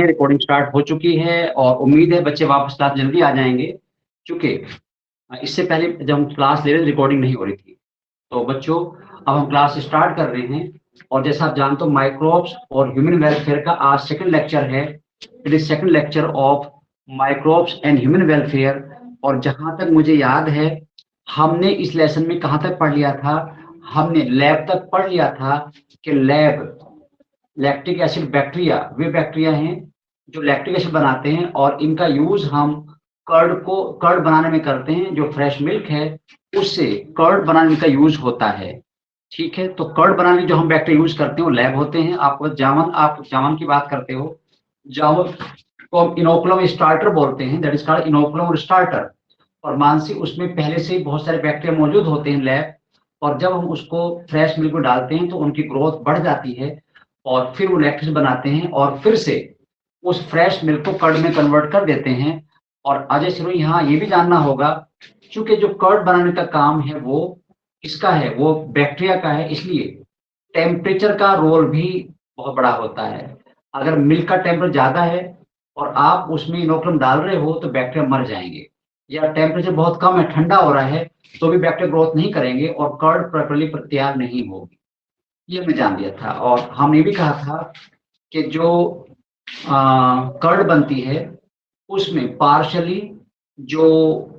Recording start हो चुकी है और उम्मीद है बच्चे वापस क्लास जल्दी आ जाएंगे, क्योंकि इससे पहले जब हम क्लास ले रहे थे रिकॉर्डिंग नहीं हो रही थी। तो बच्चों, अब हम क्लास स्टार्ट कर रहे हैं और जैसा आप जानते हो माइक्रोब्स और ह्यूमन वेलफेयर का आज सेकंड लेक्चर है। It is second lecture of microbes and human welfare. और जहां तक मुझे याद है, हमने इस लेसन में कहां तक पढ़ लिया था, हमने लैब तक पढ़ लिया था कि लैक्टिक एसिड बैक्टीरिया वे बैक्टीरिया हैं जो लैक्टिक एसिड बनाते हैं और इनका यूज हम कर्ड बनाने में करते हैं। जो फ्रेश मिल्क है उससे कर्ड बनाने का यूज होता है। ठीक है, तो कर्ड बनाने जो हम बैक्टीरिया यूज करते हैं वो लैब होते हैं। आप जामन की बात करते हो, जामन को हम इनोकुलम स्टार्टर बोलते हैं, that is called inoculum starter. और मानसी उसमें पहले से बहुत सारे बैक्टीरिया मौजूद होते हैं लैब, और जब हम उसको फ्रेश मिल्क में डालते हैं तो उनकी ग्रोथ बढ़ जाती है और फिर वो लैक्टिस बनाते हैं और फिर से उस फ्रेश मिल्क को कर्ड में कन्वर्ट कर देते हैं। और अजय सिरो यहाँ ये भी जानना होगा, क्योंकि जो कर्ड बनाने का काम है वो किसका है, वो बैक्टीरिया का है, इसलिए टेम्परेचर का रोल भी बहुत बड़ा होता है। अगर मिल्क का टेम्परेचर ज्यादा है और आप उसमें इनोकुलम डाल रहे हो तो बैक्टीरिया मर जाएंगे, या टेम्परेचर बहुत कम है, ठंडा हो रहा है, तो भी बैक्टीरिया ग्रोथ नहीं करेंगे और कर्ड प्रॉपर्ली तैयार नहीं होगी। ये मैं जान लिया था। और हमने भी कहा था कि जो कर्ड बनती है उसमें पार्शली जो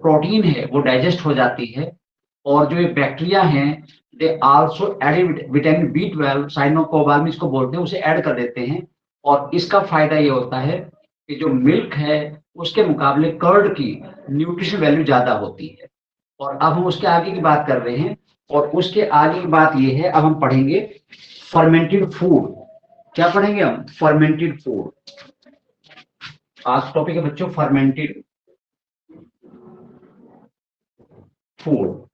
प्रोटीन है वो डाइजेस्ट हो जाती है, और जो ये बैक्टीरिया हैं they also add vitamin B12 cyanocobalamin इसको बोलते हैं, उसे ऐड कर देते हैं। और इसका फायदा ये होता है कि जो मिल्क है उसके मुकाबले कर्ड की न्यूट्रिशन वैल्यू ज्यादा होती है। और अब हम उसके आगे की बात कर रहे हैं, और उसके आगे की बात ये है, अब हम पढ़ेंगे फर्मेंटेड फूड। क्या पढ़ेंगे हम? Fermented food. आज टॉपिक है बच्चों फर्मेंटेड फूड।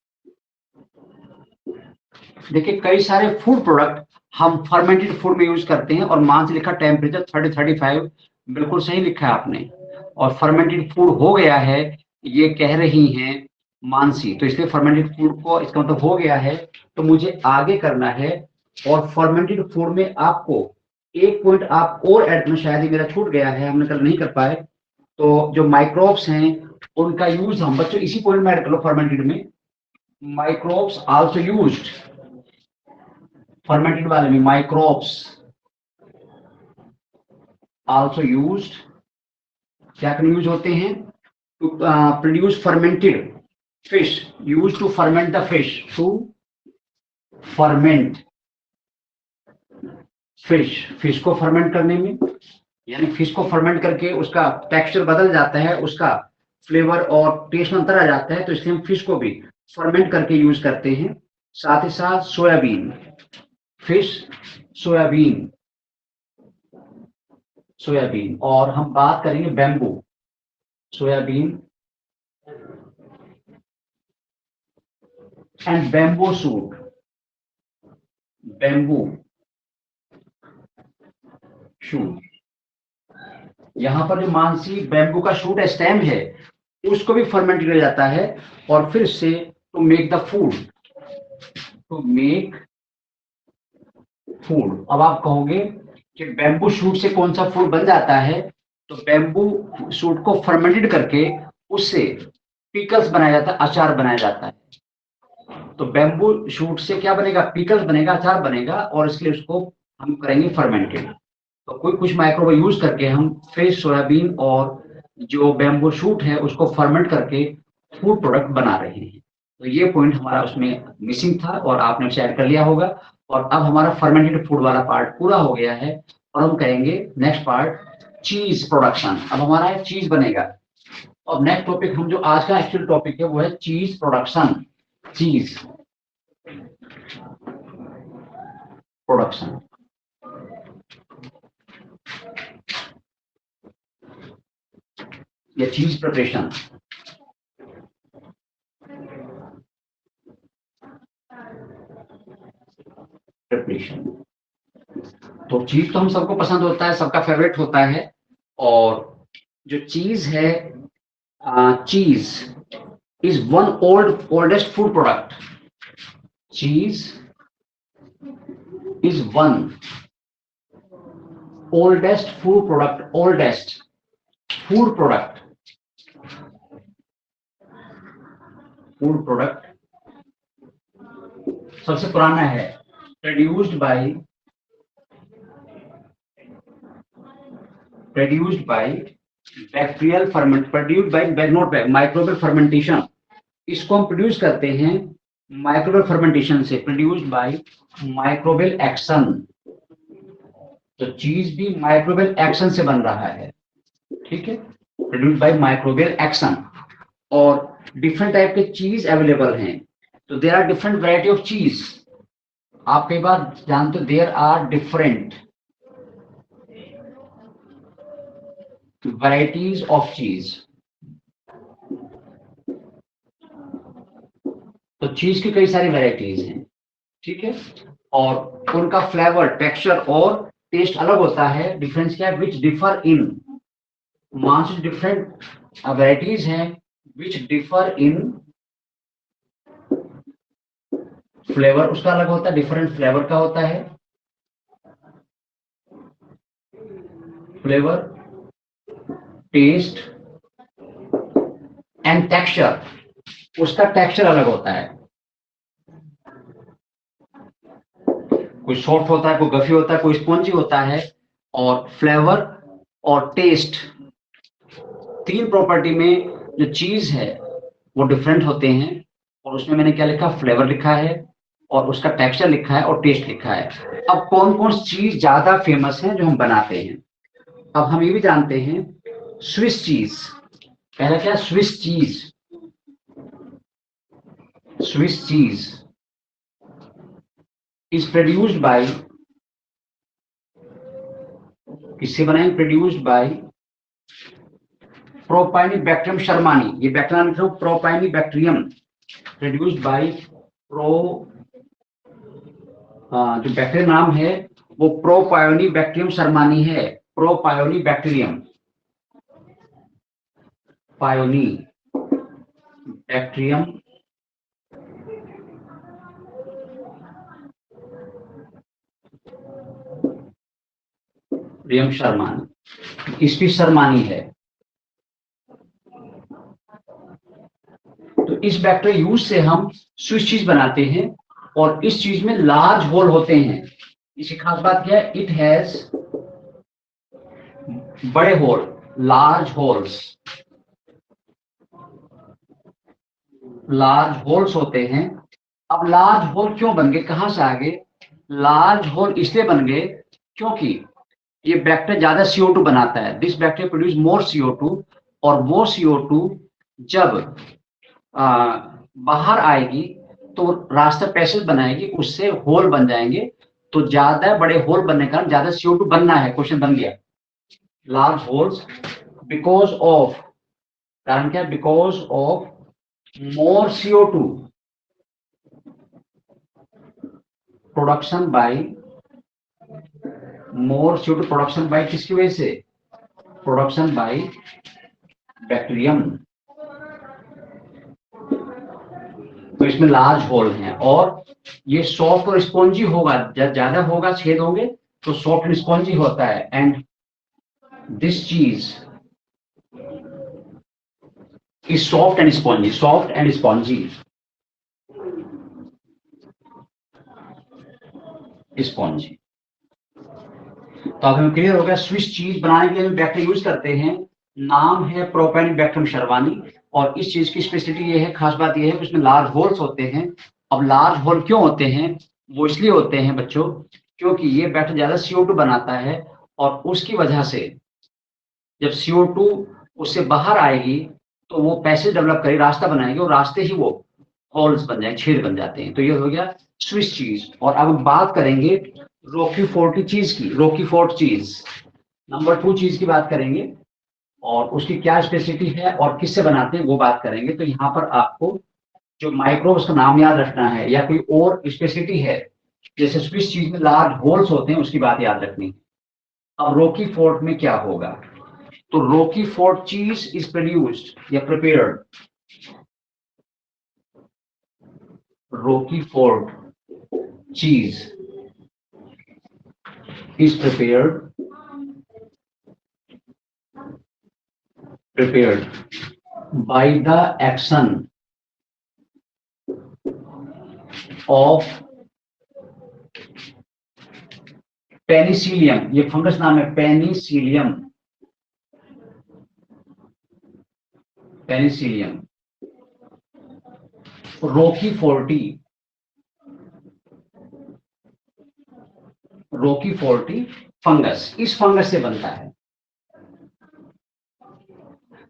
देखिए, कई सारे फूड प्रोडक्ट हम फर्मेंटेड फूड में यूज करते हैं, और मान से लिखा टेम्परेचर 30-35, बिल्कुल सही लिखा है आपने। और फर्मेंटेड फूड हो गया है ये कह रही हैं मानसी, तो इसलिए फर्मेंटेड फूड को इसका मतलब हो गया है। तो मुझे आगे करना है, और फर्मेंटेड फूड में आपको एक पॉइंट आप और ऐड करना, शायद ही मेरा छूट गया है, हमने कल नहीं कर पाए। तो जो माइक्रोब्स हैं उनका यूज हम बच्चों इसी पॉइंट में ऐड कर लो। फर्मेंटेड में माइक्रोब्स आल्सो यूज्ड, फर्मेंटेड वाले में माइक्रोब्स आल्सो यूज्ड क्या यूज होते हैं? To produce fermented fish, use to ferment the fish, to ferment fish को फर्मेंट करने में, यानी फिश को फर्मेंट करके उसका टेक्सचर बदल जाता है, उसका फ्लेवर और टेस्ट में अंतर आ जाता है, तो इसलिए हम फिश को भी फर्मेंट करके यूज करते हैं। साथ ही साथ सोयाबीन, फिश, सोयाबीन, सोयाबीन। और हम बात करेंगे bamboo, soybean and bamboo shoot, bamboo shoot. यहां पर जो मानसी बैम्बू का शूट है, स्टेम है, उसको भी फर्मेंट किया जाता है, और फिर से to make the food, to make food. अब आप कहोगे कि बैम्बू शूट से कौन सा फूड बन जाता है, तो बैम्बू शूट को फर्मेंटेड करके उससे पिकल्स बनाया जाता है, अचार बनाया जाता है। तो बैम्बू शूट से क्या बनेगा? पिकल्स बनेगा, अचार बनेगा, और इसलिए उसको हम करेंगे फर्मेंटेड। तो कोई कुछ माइक्रोवेव यूज करके हम फिश, सोयाबीन और जो बैम्बू शूट है उसको फर्मेंट करके फूड प्रोडक्ट बना रहे हैं। तो ये पॉइंट हमारा उसमें मिसिंग था और आपने उसे ऐड कर लिया होगा। और अब हमारा फर्मेंटेड फूड वाला पार्ट पूरा हो गया है, और हम कहेंगे नेक्स्ट पार्ट चीज प्रोडक्शन। अब हमारा चीज बनेगा। अब नेक्स्ट टॉपिक हम जो आज का एक्चुअल टॉपिक है वो है चीज प्रोडक्शन, चीज प्रोडक्शन। या चीज प्रिपरेशन। प्रिपरेशन तो चीज तो हम सबको पसंद होता है, सबका फेवरेट होता है। और जो चीज है, cheese is one oldest food product, cheese is one oldest food product, oldest food product, food product सबसे पुराना है, produced by bacterial ferment, produced by not microbial fermentation. इसको हम प्रोड्यूस करते हैं माइक्रोबियल फर्मेंटेशन से, प्रोड्यूस्ड बाय माइक्रोबियल एक्शन। तो cheese भी माइक्रोबियल एक्शन से बन रहा है, ठीक है, प्रोड्यूस्ड बाय माइक्रोबियल एक्शन। और डिफरेंट टाइप के चीज अवेलेबल हैं, तो there are different variety of cheese. आप कई बार जानते हो there are different varieties of cheese. तो चीज की कई सारी वैरायटीज हैं, ठीक है, और उनका फ्लेवर, टेक्सचर और टेस्ट अलग होता है। डिफरेंस क्या है? विच डिफर इन, मान से डिफरेंट वैरायटीज हैं विच डिफर इन फ्लेवर, उसका अलग होता है, डिफरेंट फ्लेवर का होता है, फ्लेवर, टेस्ट एंड टेक्सचर, उसका टेक्सचर अलग होता है। कोई सॉफ्ट होता है, कोई गफी होता है, कोई स्पॉन्जी होता है। और फ्लेवर और टेस्ट, तीन प्रॉपर्टी में जो चीज है वो डिफरेंट होते हैं। और उसमें मैंने क्या लिखा? फ्लेवर लिखा है और उसका टेक्सचर लिखा है और टेस्ट लिखा है। अब कौन कौन सी चीज ज्यादा फेमस है जो हम बनाते हैं? अब हम ये भी जानते हैं स्विस चीज। पहला क्या? Swiss cheese. Swiss cheese is produced by, किससे बनाएंगे? Produced by Propionibacterium shermanii. ये बैक्टीरिया लिख रहा हूं, प्रोपाइनिबैक्टीरियम, प्रोड्यूस्ड बाय जो बैक्टीरिया नाम है वो प्रोपायोनिबैक्टीरियम शर्मानी है। प्रोपायोनिबैक्टीरियम, पायोनी बैक्टीरियम रियम शर्मानी, इसकी शर्मानी है। तो इस बैक्टीरिया यूज से हम स्विस चीज बनाते हैं और इस चीज में लार्ज होल होते हैं। इसकी खास बात क्या है? इट हैज बड़े hole, large holes, large holes होते हैं। अब लार्ज होल क्यों बन गए, कहां से आ गए? लार्ज होल इसलिए बन गए क्योंकि ये बैक्टीरिया ज्यादा CO2 बनाता है। This bacteria produce more CO2, और वो CO2 जब बाहर आएगी तो रास्ता पैसेज बनाएगी, उससे होल बन जाएंगे। तो ज्यादा बड़े होल बनने का ज्यादा CO2 बनना है, क्वेश्चन बन गया। लार्ज होल्स बिकॉज ऑफ, कारण क्या? Because of more CO2 production by, more CO2 production by किसकी वजह से? Production by bacterium. तो इसमें लार्ज होल हैं और ये सॉफ्ट और स्पॉन्जी होगा। जब ज्यादा होगा, छेद होंगे, तो सॉफ्ट एंड स्पॉन्जी होता है। एंड दिस चीज is soft and spongy, soft and spongy, spongy. तो अब हमें क्लियर हो गया, स्विस चीज बनाने के लिए हम बैक्टीरिया यूज करते हैं। नाम है प्रोपाइनिबैक्टीरियम शर्मानी। और इस चीज की स्पेशलिटी ये है, खास बात ये है कि उसमें लार्ज होल्स होते हैं। अब लार्ज होल क्यों होते हैं? वो इसलिए होते हैं बच्चों, क्योंकि ये बैक्टीरिया ज्यादा CO2 बनाता है और उसकी वजह से जब CO2 उससे बाहर आएगी तो वो पैसेज डेवलप करेगी, रास्ता बनाएगी, और रास्ते ही वो होल्स बन जाए, छेद बन जाते हैं। तो ये हो गया स्विस चीज। और अब हम बात करेंगे रोक्यूफोर्ट की चीज की। रोक्यूफोर्ट चीज नंबर 2 चीज की बात करेंगे और उसकी क्या स्पेसिफिटी है और किससे बनाते हैं वो बात करेंगे। तो यहाँ पर आपको जो माइक्रोब्स का नाम याद रखना है या कोई और स्पेसिफिटी है, जैसे स्विस चीज में लार्ज होल्स होते हैं, उसकी बात याद रखनी है। अब रोक्यूफोर्ट में क्या होगा? तो रोक्यूफोर्ट चीज इज प्रोड्यूस्ड या प्रिपेयर्ड, रोक्यूफोर्ट चीज is prepared prepared by the action of Penicillium, ये फंगस नाम है पेनिसिलियम, पेनिसिलियम रोकीफोर्टी, रोकीफोर्टी फंगस इस फंगस से बनता है।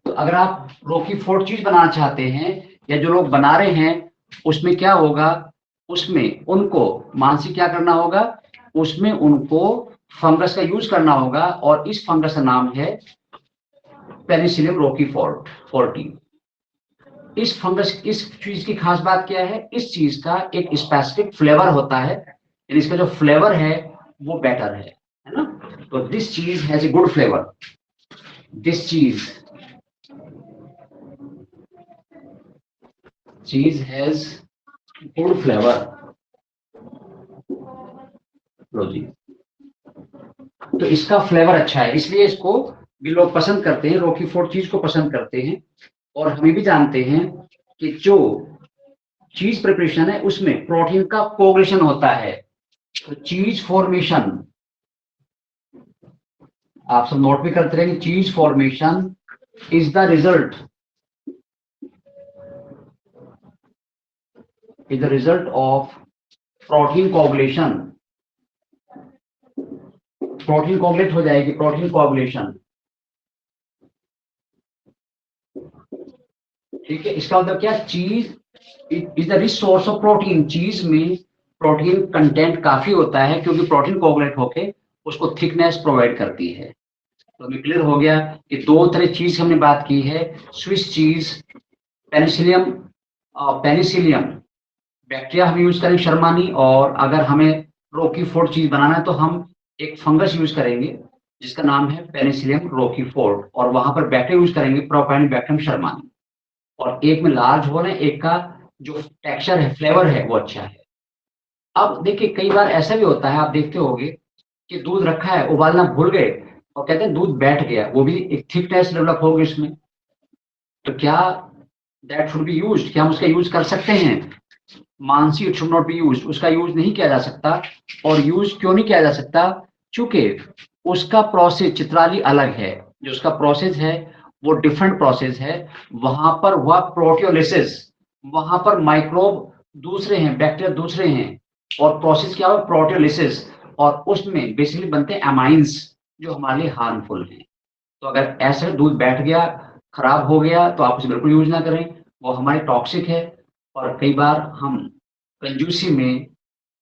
तो अगर आप रोकीफोर्ट चीज बनाना चाहते हैं या जो लोग बना रहे हैं उसमें क्या होगा, उसमें उनको मानसिक क्या करना होगा, उसमें उनको फंगस का यूज करना होगा और इस फंगस का नाम है पेनिसिलियम रोकीफोर्टी। इस फंगस इस चीज की खास बात क्या है, इस चीज का एक स्पेसिफिक फ्लेवर होता है, यानी इसका जो फ्लेवर है वो बेटर है ना। तो दिस चीज has a good flavour, this चीज हैज गुड फ्लेवर। लो जी, तो इसका फ्लेवर अच्छा है इसलिए इसको भी लोग पसंद करते हैं, रोकीफोर्ट चीज को पसंद करते हैं। और हमें भी जानते हैं कि जो चीज प्रिपरेशन है उसमें प्रोटीन का कोगुलेशन होता है। तो चीज फॉर्मेशन आप सब नोट भी करते रहेंगे, चीज formation is the result of protein coagulation. Protein coagulate हो जाएगी, प्रोटीन कोगुलेशन, ठीक है। इसका मतलब क्या, चीज is the rich source of protein, चीज में प्रोटीन कंटेंट काफी होता है क्योंकि प्रोटीन कोगुलेट होके उसको थिकनेस प्रोवाइड करती है। तो हमें क्लियर हो गया कि दो तरह चीज हमने बात की है, Swiss cheese, Penicillium, Penicillium bacteria हम यूज करेंगे शर्मानी, और अगर हमें रोकीफोर्ट चीज बनाना है तो हम एक फंगस यूज करेंगे जिसका नाम है पेनिसिलियम रोकीफोर्ट, और वहां पर बैक्टीरिया यूज करेंगे प्रोपाइनोबैक्टीरियम शर्मानी। और एक में लार्ज होल है, एक का जो टेक्सचर है, फ्लेवर है वो अच्छा है। अब देखिए कई बार ऐसा भी होता है, आप देखते होंगे कि दूध रखा है, उबालना भूल गए और कहते हैं दूध बैठ गया, वो भी एक थिकनेस डेवलप होगी इसमें। तो क्या दैट शुड बी यूज्ड, क्या हम उसका यूज कर सकते हैं? Mansi it should not be used, उसका यूज नहीं किया जा सकता। और यूज क्यों नहीं किया जा सकता? क्योंकि उसका प्रोसेस चित्राली अलग है, जो उसका प्रोसेस है वो डिफरेंट प्रोसेस है। वहां पर हुआ प्रोटियोलिसिस, वहां पर माइक्रोब दूसरे हैं, बैक्टीरिया दूसरे हैं, और प्रोसेस क्या हुआ, प्रोटियोलिसिस, और उसमें बेसिकली बनते हैं अमाइंस जो हमारे लिए हार्मफुल हैं। तो अगर ऐसे दूध बैठ गया, खराब हो गया, तो आप उसे बिल्कुल यूज ना करें, वो हमारे टॉक्सिक है। और कई बार हम कंजूसी में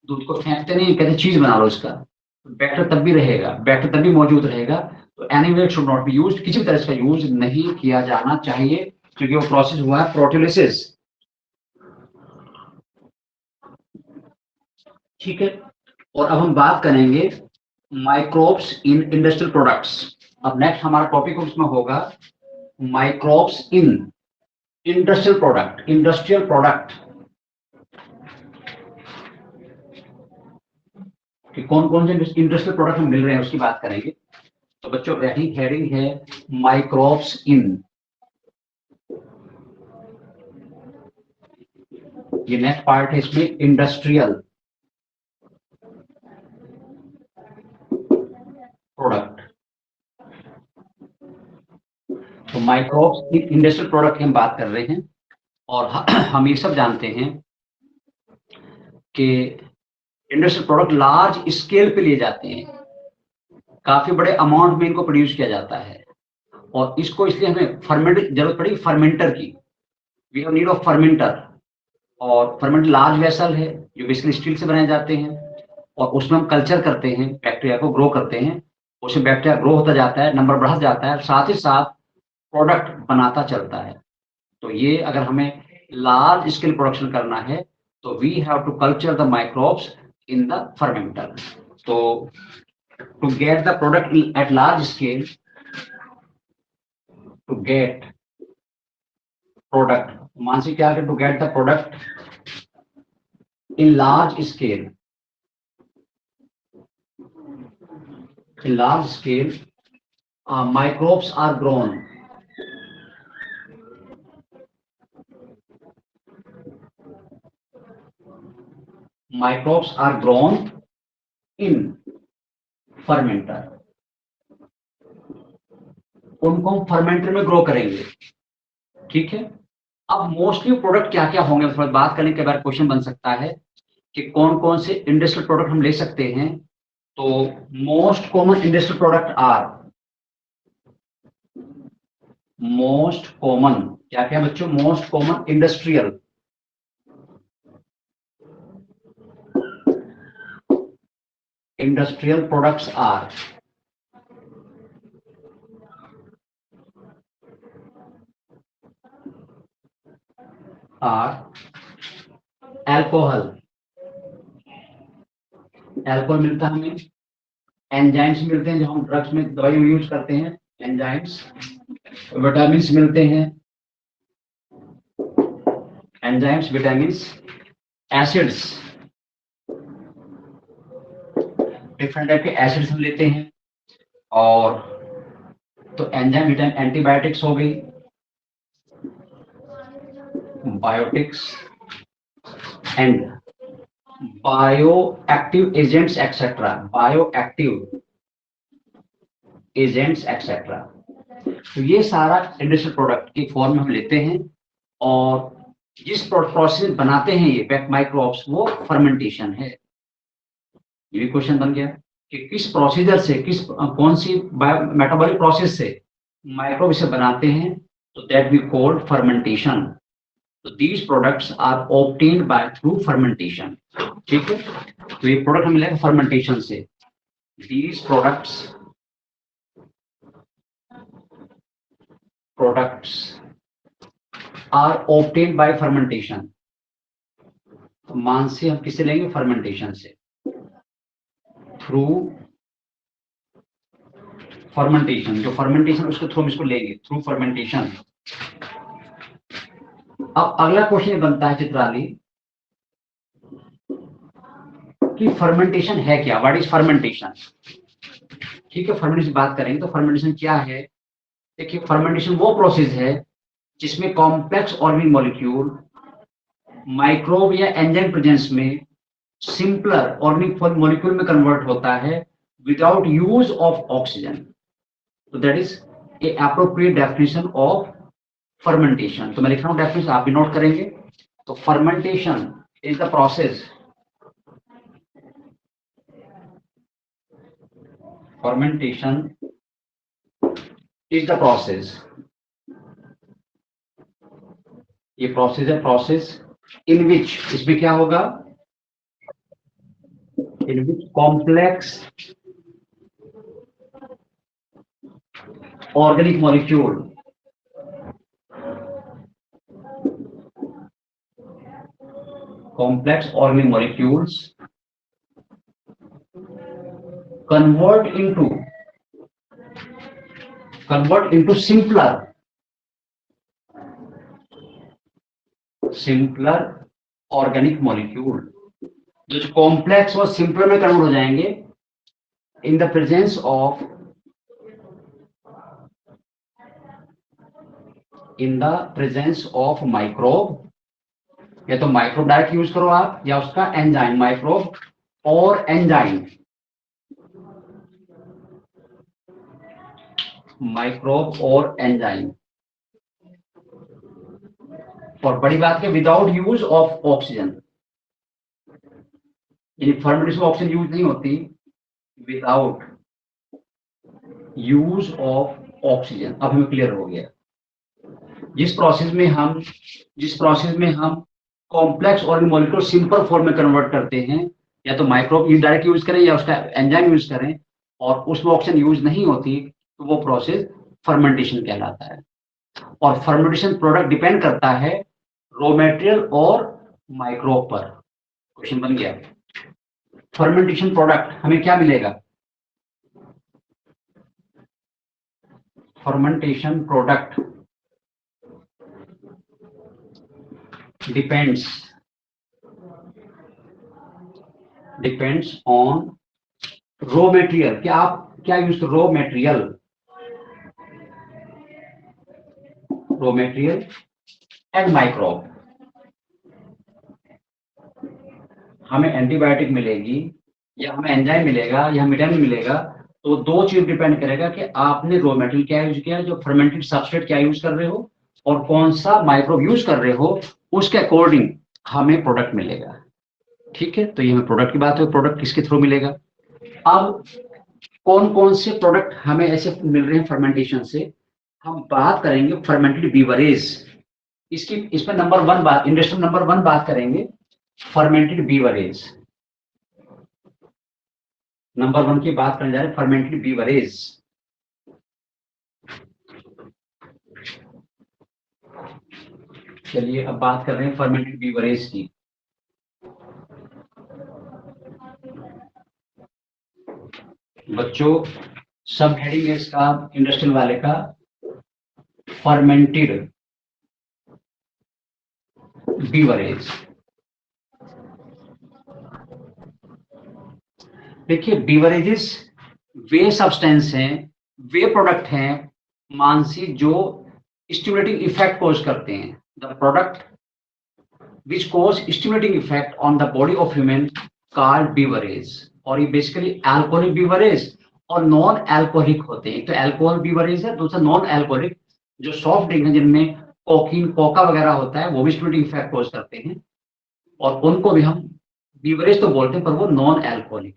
दूध को फेंकते नहीं, कहते चीज बना लो इसका, बैटर तब भी रहेगा, बैटर तब भी मौजूद रहेगा। तो anyway should not be used, किसी भी तरह इसका यूज नहीं किया जाना चाहिए क्योंकि वो प्रोसेस हुआ है प्रोटियोलिसिस, ठीक है। और अब हम बात करेंगे माइक्रोब्स इन इंडस्ट्रियल प्रोडक्ट्स। अब नेक्स्ट हमारा टॉपिक उसमें होगा microbes in industrial product, industrial product कि कौन कौन से इंडस्ट्रियल प्रोडक्ट में मिल रहे हैं उसकी बात करेंगे। तो बच्चों हेडिंग है माइक्रोब्स इन, ये नेक्स्ट पार्ट है इसमें, इंडस्ट्रियल प्रोडक्ट। तो माइक्रोब्स इन इंडस्ट्रियल प्रोडक्ट की हम बात कर रहे हैं। और हम ये सब जानते हैं कि इंडस्ट्रियल प्रोडक्ट लार्ज स्केल पे लिए जाते हैं, काफी बड़े अमाउंट में इनको प्रोड्यूस किया जाता है, और इसको इसलिए हमें फर्मेंट जरूरत पड़ी फर्मेंटर की, we have need of fermenter. और फर्मेंट लार्ज वेसल है जो बेसिकली स्टील से बनाए जाते हैं, और उसमें हम कल्चर करते हैं, बैक्टीरिया को ग्रो करते हैं, उसमें बैक्टीरिया ग्रो होता जाता है, नंबर बढ़ा जाता है, साथ ही साथ प्रोडक्ट बनाता चलता है। तो ये अगर हमें लार्ज स्केल प्रोडक्शन करना है तो we have to culture the microbes in the fermenter. तो to get the product at large scale, to get product, Mansi क्या है, to get the product in large scale, in large scale microbes are grown, microbes are grown in fermenter, उनको हम fermenter में grow करेंगे। ठीक है, अब मोस्टली प्रोडक्ट क्या क्या होंगे, थोड़ा बात करने के बाद क्वेश्चन बन सकता है कि कौन कौन से इंडस्ट्रियल प्रोडक्ट हम ले सकते हैं। तो most common industrial product are, most common क्या क्या बच्चों, most common industrial products are alcohol, alcohol मिलता है हमें, एंजाइम्स मिलते हैं जो हम ड्रग्स में दवाई में यूज करते हैं, एंजाइम्स, विटामिन्स मिलते हैं, enzymes, vitamins, acids, different type के एसिड्स हम लेते हैं। और तो एंजाइम, विटामिन, एंटीबायोटिक्स हो गई, biotics and bioactive agents etcetera, bioactive agents etcetera. तो ये सारा इंडस्ट्रियल प्रोडक्ट की फॉर्म में हम लेते हैं और जिस प्रोसेस बनाते हैं ये माइक्रोब्स, वो फर्मेंटेशन है। ये भी क्वेश्चन बन गया कि किस प्रोसीजर से, कौन सी मेटाबॉलिक प्रोसेस से माइक्रोब इसे बनाते हैं, तो दैट वी कॉल्ड फर्मेंटेशन। तो these products are obtained by through fermentation. ठीक है, तो ये प्रोडक्ट हमें मिलेगा फर्मेंटेशन से। These products are obtained by fermentation. तो मान से हम किससे लेंगे, फर्मेंटेशन से, थ्रू फर्मेंटेशन, जो फर्मेंटेशन उसके थ्रू हम इसको लेंगे, थ्रू फर्मेंटेशन। अब अगला क्वेश्चन बनता है चित्राली कि फर्मेंटेशन है क्या, व्हाट इज फर्मेंटेशन। ठीक है, फर्मेंटेशन बात करेंगे तो फर्मेंटेशन क्या है। देखिए, फर्मेंटेशन वो प्रोसेस है जिसमें कॉम्प्लेक्स ऑर्गेनिक मॉलिक्यूल माइक्रोब या एंजाइम प्रेजेंस में सिंपलर ऑर्गेनिक मॉलिक्यूल में कन्वर्ट होता है विदाउट यूज ऑफ ऑक्सीजन। तो that is a appropriate definition of fermentation. तो मैं लिख रहा हूं डेफिनेशन, आप भी नोट करेंगे। तो fermentation is the process, fermentation is the process, ये प्रोसेस है, प्रोसेस इन विच, इसमें क्या होगा, in which complex organic molecule convert into simpler organic molecule, जो कॉम्प्लेक्स और सिंपलर में कन्वर्ट हो जाएंगे in the presence of microbe, या तो माइक्रोब डायरेक्ट यूज करो आप, या उसका एंजाइम, माइक्रोब और एंजाइम, माइक्रोब और एंजाइम। और बड़ी बात है, विदाउट यूज ऑफ ऑक्सीजन, यानी फर्मेंटेशन में ऑक्सीजन यूज नहीं होती, विदाउट यूज ऑफ ऑक्सीजन। अब हमें क्लियर हो गया, जिस प्रोसेस में हम कॉम्प्लेक्स और मॉलिक्यूल सिंपल फॉर्म में कन्वर्ट करते हैं, या तो माइक्रोब डायरेक्ट यूज करें या उसका एंजाइम यूज करें, और उसमें ऑक्सीजन यूज नहीं होती, तो वो प्रोसेस फर्मेंटेशन कहलाता है। और फर्मेंटेशन प्रोडक्ट डिपेंड करता है रॉ मटेरियल और माइक्रोब पर। क्वेश्चन बन गया, फर्मेंटेशन प्रोडक्ट हमें क्या मिलेगा, fermentation product depends on raw material. क्या आप क्या यूज कर, रॉ मटेरियल एंड माइक्रोब। हमें एंटीबायोटिक मिलेगी या हमें एंजाइम मिलेगा या विटामिन मिलेगा, तो दो चीज डिपेंड करेगा कि आपने रॉ मटेरियल क्या यूज किया है, जो फर्मेंटेड सबस्ट्रेट क्या यूज कर रहे हो और कौन सा माइक्रोब यूज कर रहे हो, उसके अकॉर्डिंग हमें प्रोडक्ट मिलेगा। ठीक है, तो ये हमें प्रोडक्ट की बात है, प्रोडक्ट किसके थ्रू मिलेगा। अब कौन कौन से प्रोडक्ट हमें ऐसे मिल रहे हैं फर्मेंटेशन से, हम बात करेंगे फर्मेंटेड बीवरेज। इसकी इसमें नंबर वन बात, इंडस्ट्री नंबर वन बात करेंगे फर्मेंटेड बीवरेज। नंबर वन की बात करने जा रहे हैं फर्मेंटेड बीवरेज। चलिए अब बात कर रहे हैं फर्मेंटेड बीवरेज की। बच्चों सब हेडिंग है इसका, इंडस्ट्रियल वाले का, फर्मेंटेड बीवरेज। देखिए बीवरेजेस वे सब्सटेंस हैं, वे प्रोडक्ट हैं मानसी जो स्टिमुलेटिंग इफेक्ट कोज करते हैं। The product which cause stimulating effect on the body of human called beverage. और ये बेसिकली अल्कोहलिक बीवरेज और नॉन अल्कोहलिक होते हैं। एक तो अल्कोहल बीवरेज है, दूसरा नॉन अल्कोहलिक जो सॉफ्ट ड्रिंक है जिनमें कोकीन कोका वगैरह होता है, वो भी स्टिमुलेटिंग इफेक्ट कोज करते हैं और उनको भी हम बीवरेज तो बोलते हैं, पर वो नॉन अल्कोहलिक।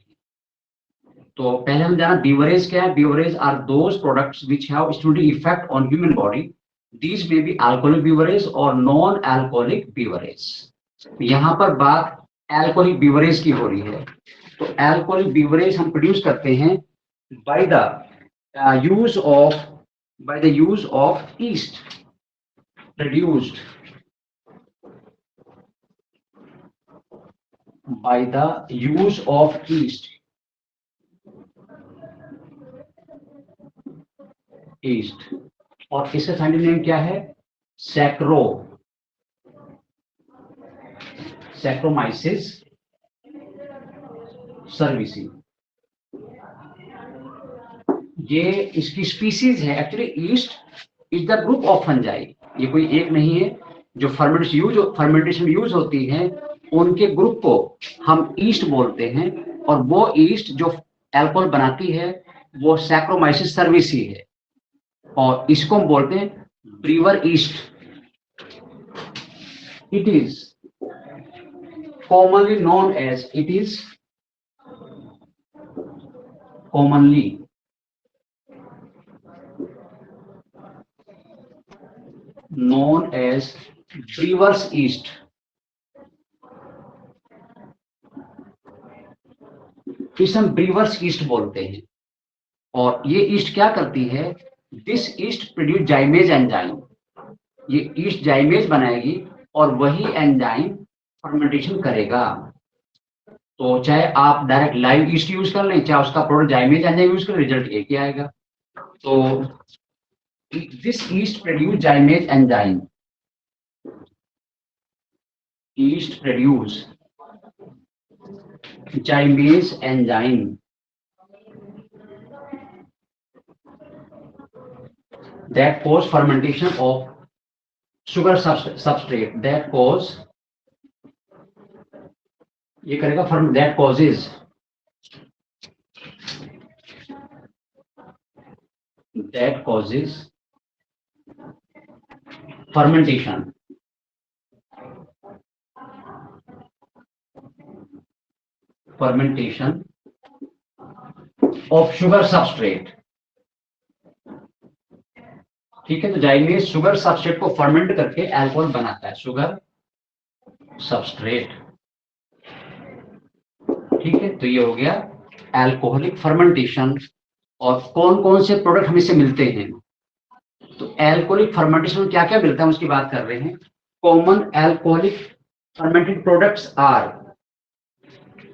तो पहले हम जाना बीवरेज क्या है। Beverage are those products which have stimulating effect on human body. These may be alcoholic beverage और नॉन अल्कोहलिक बीवरेज। यहाँ पर बात अल्कोहलिक बीवरेज की हो रही है। तो अल्कोहलिक बीवरेज हम प्रोड्यूस करते हैं by the use of east, produced by the use of yeast। और इसका साइंटिफिक नेम क्या है, सैक्रोमाइसिस सर्विसी। ये इसकी स्पीसीज है। Actually east is the group of fungi, ये कोई एक नहीं है। जो फर्मेंटेशन यूज होती है उनके ग्रुप को हम ईस्ट बोलते हैं और वो ईस्ट जो अल्कोहल बनाती है वो सैक्रोमाइसिस सर्विसी है और इसको हम बोलते हैं Brewer east. It is commonly known as brewer's yeast। इसे हम ब्रीवर्स ईस्ट बोलते हैं और ये ईस्ट क्या करती है, दिस ईस्ट प्रोड्यूस जाइमेज एंजाइम। ये ईस्ट जाइमेज बनाएगी और वही एंजाइम फर्मेंटेशन करेगा। तो चाहे आप डायरेक्ट लाइव ईस्ट यूज कर लें, चाहे उसका प्रोडक्ट जाइमेज एंजाइम यूज करें, रिजल्ट एक ही आएगा। तो this east produce जाइमेज enzyme, east produce जाइमेज enzyme that cause fermentation of sugar substrate, that cause ये करेगा that causes fermentation of sugar substrate। ठीक है, तो जाइमेज शुगर सबस्ट्रेट को फर्मेंट करके अल्कोहल बनाता है, शुगर सबस्ट्रेट। ठीक है, तो ये हो गया अल्कोहलिक फर्मेंटेशन। और कौन कौन से प्रोडक्ट हमें से मिलते हैं, तो अल्कोहलिक फर्मेंटेशन में क्या क्या मिलता है उसकी बात कर रहे हैं। Common alcoholic fermented products are,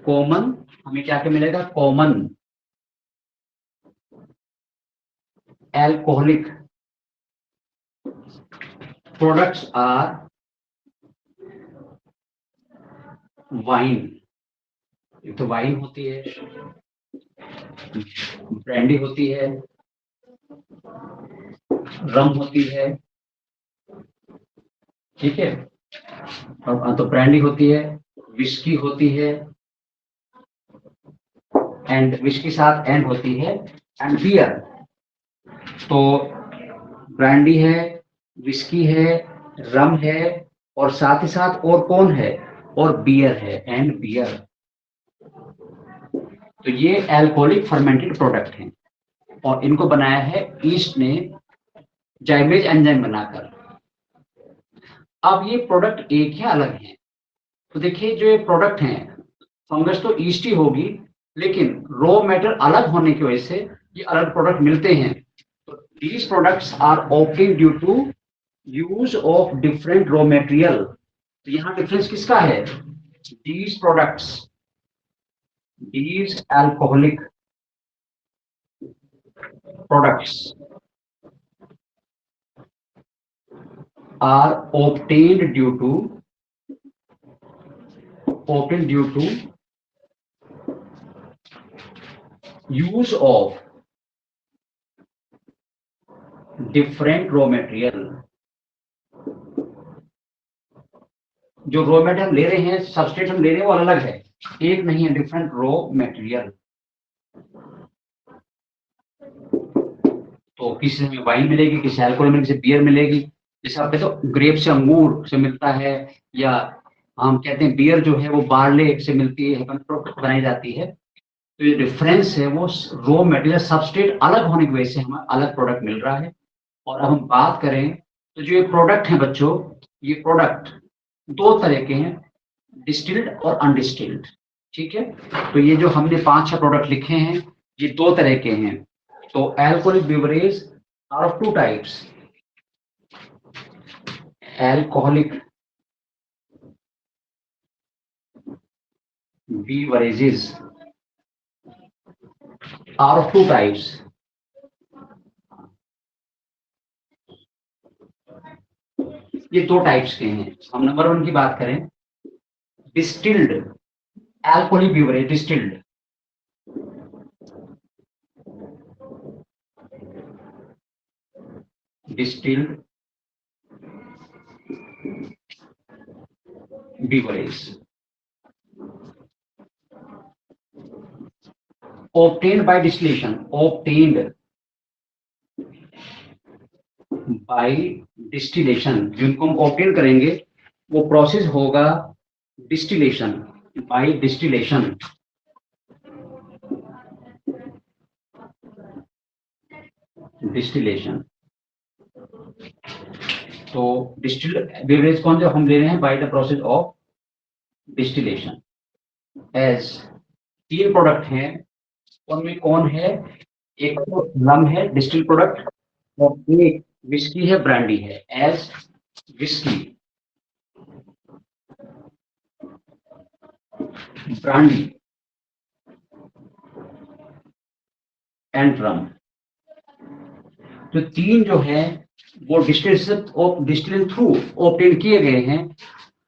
common हमें क्या क्या मिलेगा, common alcoholic products are wine, एक तो वाइन होती है, ब्रांडी होती है, रम होती है। ठीक है, तो ब्रांडी होती है, विस्की होती है, एंड विस्की साथ एंड होती है, एंड बियर। तो ब्रांडी है, विस्की है, रम है, और साथ ही साथ और कौन है, और बियर है, एंड बियर। तो ये अल्कोहलिक फर्मेंटेड प्रोडक्ट हैं और इनको बनाया है ईस्ट ने जाइमेज एंजाइम बनाकर। अब ये प्रोडक्ट एक है, अलग है। तो देखिए जो ये प्रोडक्ट हैं, फंगस तो ईस्ट ही होगी, लेकिन रॉ मैटर अलग होने की वजह से ये अलग प्रोडक्ट मिलते हैं। तो these products are obtained due to use of different raw material. तो यहाँ डिफरेंस किसका है? These products, these alcoholic products are obtained due to use of different raw material। जो रॉ मटेरियल हम ले रहे हैं, सबस्ट्रेट हम ले रहे हैं, वो अलग है, एक नहीं है, डिफरेंट रॉ मटेरियल। तो किसी में वाइन मिलेगी, किसी अल्कोहल में, किसी बियर मिलेगी। जैसे आप कहते हो ग्रेप से, अंगूर से मिलता है, या हम कहते हैं बियर जो है वो बार्ले से मिलती है, बनाई जाती है। तो ये डिफरेंस है, वो रॉ मटेरियल सबस्ट्रेट अलग होने की वजह से हमें अलग प्रोडक्ट मिल रहा है। और अब हम बात करें तो जो ये प्रोडक्ट है बच्चों, ये प्रोडक्ट दो तरह के हैं, डिस्टिल्ड और अनडिस्टिल्ड। ठीक है, तो ये जो हमने 5-6 प्रोडक्ट लिखे हैं, ये दो तरह के हैं। तो alcoholic beverage are of two types, alcoholic beverages are of two types। ये दो टाइप्स के हैं। हम नंबर 1 की बात करें, distilled alcoholic beverage, distilled. Distilled beverage obtained by distillation, obtained by distillation। जिनको हम obtain करेंगे वो प्रोसेस होगा डिस्टिलेशन, बाय डिस्टिलेशन। डिस्टिलेशन, तो डिस्टिल बेवरेज कौन जो हम ले रहे हैं, by the process of distillation. As 3 product हैं, उनमें कौन है, एक तो रम है डिस्टिल प्रोडक्ट, और एक विस्की है, ब्रांडी है। एज विस्की, ब्रांडी एंड रम। तो 3 जो है वो डिस्टिलेशन थ्रू ऑब्टेन किए गए हैं।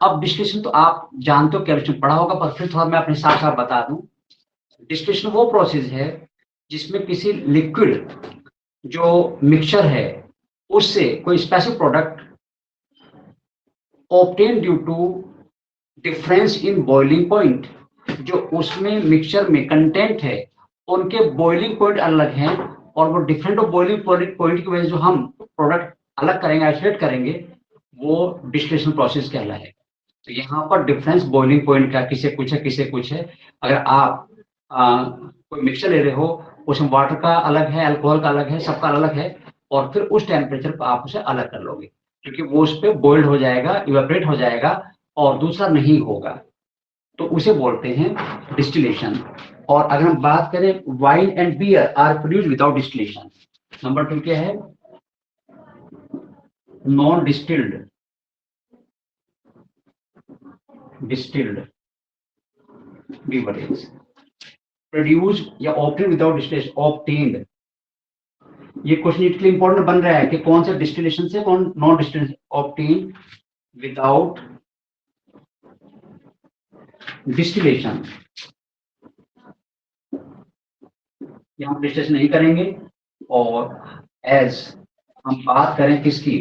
अब डिस्टिलेशन तो आप जानते हो, कैल्शियम पढ़ा होगा, पर फिर थोड़ा मैं अपने साथ साथ बता दूं। डिस्टिलेशन वो प्रोसेस है जिसमें किसी लिक्विड जो मिक्सचर है उससे कोई special product obtain due to difference in boiling point. जो उसमें मिक्सचर में कंटेंट है उनके बॉइलिंग पॉइंट अलग हैं, और वो डिफरेंट ऑफ बॉइलिंग पॉइंट की वजह से जो हम प्रोडक्ट अलग करेंगे, आइसोलेट करेंगे, वो डिस्टिलेशन प्रोसेस कहलाएगा। तो यहाँ पर डिफरेंस बॉइलिंग पॉइंट का, किसे कुछ है किसे कुछ है। अगर आप कोई मिक्सचर ले रहे हो, उसमें वाटर का अलग है, अल्कोहल का अलग है, सबका अलग है, और फिर उस टेम्परेचर पर आप उसे अलग कर लोगे, क्योंकि वो उस पर बॉइल्ड हो जाएगा, इवेपोरेट हो जाएगा, और दूसरा नहीं होगा। तो उसे बोलते हैं डिस्टिलेशन। और अगर हम बात करें, wine and beer are produced without distillation. Number 2 क्या है, non distilled, distilled beverage produced या ऑब्टेन्ड विदाउट डिस्टिलेशन। ऑब्टेन्ड, ये क्वेश्चन इसके लिए इंपॉर्टेंट बन रहा है कि कौन से डिस्टिलेशन से, कौन non distillation. Obtained without distillation, यहां डिस्टिलेशन नहीं करेंगे। और एज हम बात करें किसकी,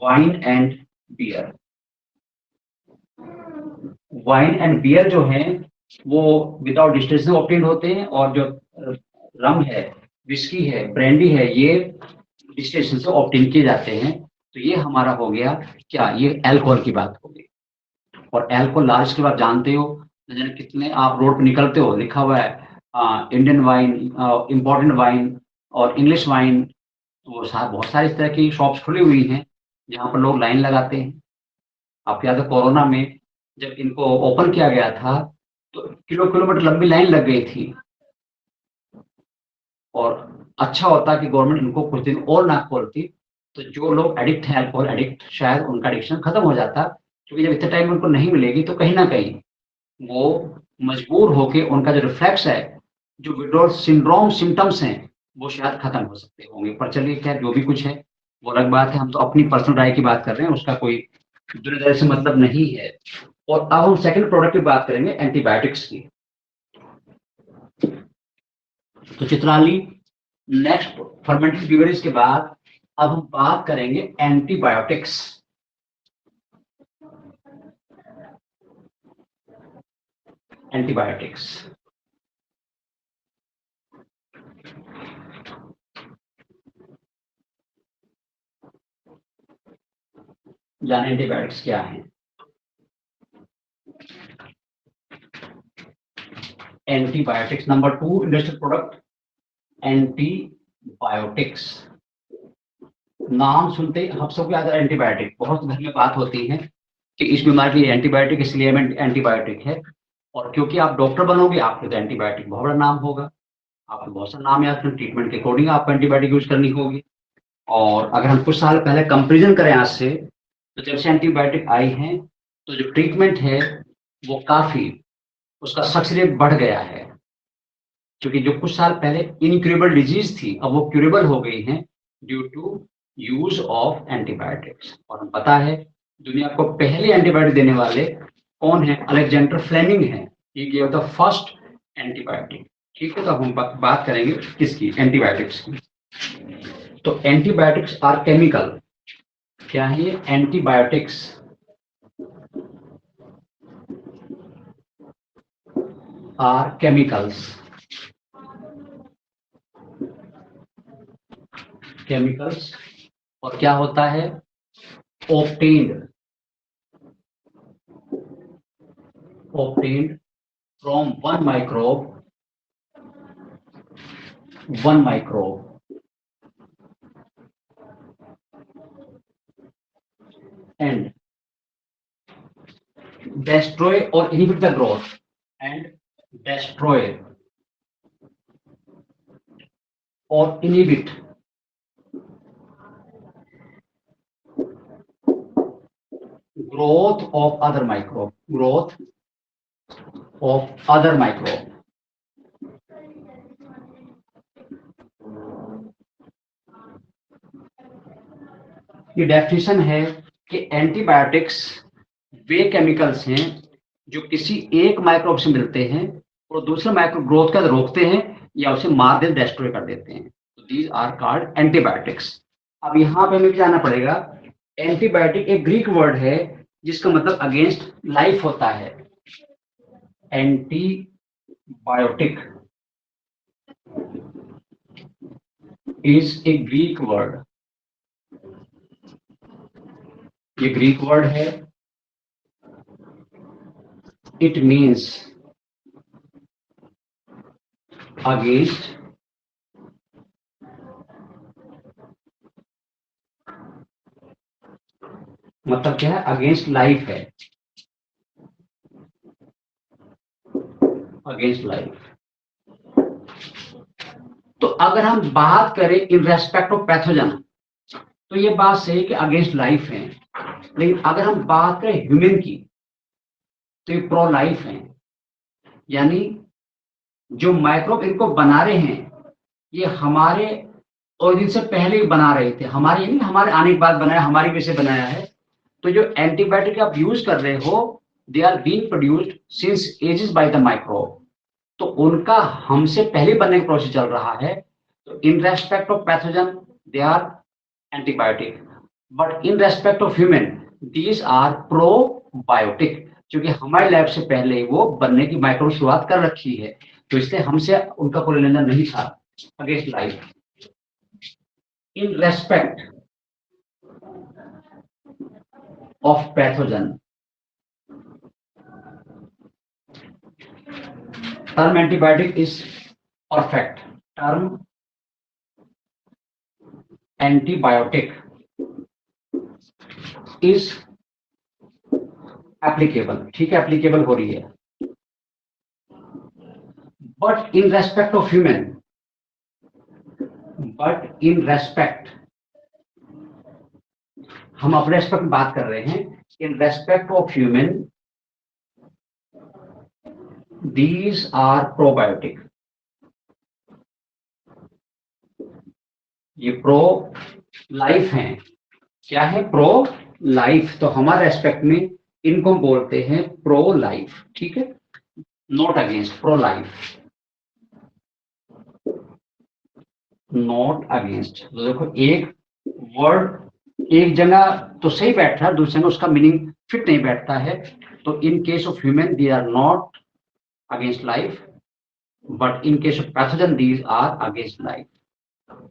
wine and beer. Wine and beer जो हैं वो विदाउट डिस्टिलेशन ऑब्टेन होते हैं, और जो रम है, विस्की है, ब्रांडी है, ये डिस्टिलेशन से ऑब्टेन किए जाते हैं। तो ये हमारा हो गया क्या, ये अल्कोहल की बात हो गई। और अल्कोहल लार्ज के बाद जानते हो, न जाने कितने आप रोड पे निकलते हो लिखा हुआ है इंडियन वाइन, इम्पोर्टेंट वाइन और इंग्लिश वाइन। तो बहुत सारी इस तरह की शॉप्स खुली हुई हैं जहाँ पर लोग लाइन लगाते हैं। आपको याद है कोरोना में जब इनको ओपन किया गया था तो किलोमीटर लंबी लाइन लग गई थी, और अच्छा होता कि गवर्नमेंट इनको कुछ दिन और ना खोलती, तो जो लोग एडिक्ट हैं, अल्कोहल एडिक्ट, शायद उनका एडिक्शन खत्म हो जाता। क्योंकि जब इतने टाइम उनको नहीं मिलेगी तो कहीं ना कहीं वो मजबूर होके उनका जो रिफ्लेक्स है, जो विड्रॉल सिंड्रोम सिम्टम्स हैं, वो शायद खत्म हो सकते होंगे। पर चलिए खैर, जो भी कुछ है वो अलग बात है, हम तो अपनी पर्सनल राय की बात कर रहे हैं, उसका कोई दुनियादारी से मतलब नहीं है। और अब हम सेकंड प्रोडक्ट की बात करेंगे, एंटीबायोटिक्स की। तो चित्राली, नेक्स्ट फर्मेंटेड ब्यूबेरीज के बाद अब हम बात करेंगे एंटीबायोटिक्स। एंटीबायोटिक्स जाने एंटीबायोटिक्स क्या है। Antibiotics number 2 industrial product, antibiotics. नाम सुनते ही हम सबको याद है एंटीबायोटिक। बहुत घर में बात होती है कि इस बीमारी के लिए एंटीबायोटिक, इसलिए एंटीबायोटिक है। और क्योंकि आप डॉक्टर बनोगे, आपके तो एंटीबायोटिक बहुत बड़ा नाम होगा, आपको बहुत सारा नाम याद रखना, ट्रीटमेंट के अकॉर्डिंग आपको एंटीबायोटिक यूज करनी होगी। और अगर हम कुछ साल पहले कंपेरिजन करें आज से, तो जब से एंटीबायोटिक आई हैं तो जो ट्रीटमेंट है वो काफी, उसका सक्सेस रेट बढ़ गया है। क्योंकि जो कुछ साल पहले इनक्यूरेबल डिजीज थी, अब वो क्यूरेबल हो गई हैं due to use of antibiotics. और हम पता है दुनिया को पहले एंटीबायोटिक देने वाले कौन है, अलेक्जेंडर फ्लेमिंग है। ही गिव द फर्स्ट एंटीबायोटिक। ठीक है, तो हम बात करेंगे किसकी, एंटीबायोटिक्स की। तो एंटीबायोटिक्स आर केमिकल। क्या है ये, एंटीबायोटिक्स आर केमिकल्स। केमिकल्स, और क्या होता है, obtained from one microbe and destroy or inhibit the growth and destroy or inhibit growth of other microbe। ये डेफिनेशन है कि एंटीबायोटिक्स वे केमिकल्स हैं जो किसी एक माइक्रोब से मिलते हैं और दूसरे माइक्रोब ग्रोथ का रोकते हैं या उसे मार दे, डिस्ट्रॉय कर देते हैं। तो दीज आर कॉल्ड एंटीबायोटिक्स। अब यहाँ पे हमें जाना पड़ेगा, एंटीबायोटिक एक ग्रीक वर्ड है जिसका मतलब अगेंस्ट लाइफ होता है। Antibiotic is a Greek word. ये ग्रीक वर्ड है, इट मीन्स अगेंस्ट मतलब क्या है, अगेंस्ट लाइफ है, अगेंस्ट लाइफ। तो अगर हम बात करें इन रेस्पेक्ट ऑफ पैथोजन, तो ये बात सही है कि अगेंस्ट लाइफ है। लेकिन अगर हम बात करें ह्यूमन की, तो ये प्रो लाइफ है। यानी जो माइक्रोब इनको बना रहे हैं, ये हमारे ओरिजिन से पहले ही बना रहे थे, हमारे यानी हमारे आने के बाद बनाया, हमारी वजह से बनाया है। तो जो एंटीबायोटिक आप यूज कर रहे हो, they are being produced since ages by the microbe. तो उनका हमसे पहले बनने का प्रोसेस चल रहा है। तो in respect of pathogen they are antibiotic, but in respect of human these are probiotic. क्योंकि हमारे लैब से पहले ही वो बनने की माइक्रो शुरुआत कर रखी है, तो इसलिए हमसे उनका कोई लेना नहीं था against life. In respect of pathogen, term antibiotic is perfect. Term antibiotic is applicable, ठीक है, एप्लीकेबल हो रही है। But in respect of human, but in respect, हम अपने रेस्पेक्ट में बात कर रहे हैं, in respect of human these are probiotic. ये प्रो लाइफ हैं। क्या है? Pro life. तो हमारे रेस्पेक्ट में इनको बोलते हैं प्रो लाइफ, ठीक है, not against, pro life, not against. तो देखो एक वर्ड एक जगह तो सही बैठ रहा है, दूसरी जगह उसका मीनिंग फिट नहीं बैठता है। तो in case of human they are not against life, but in case of pathogen these are against life.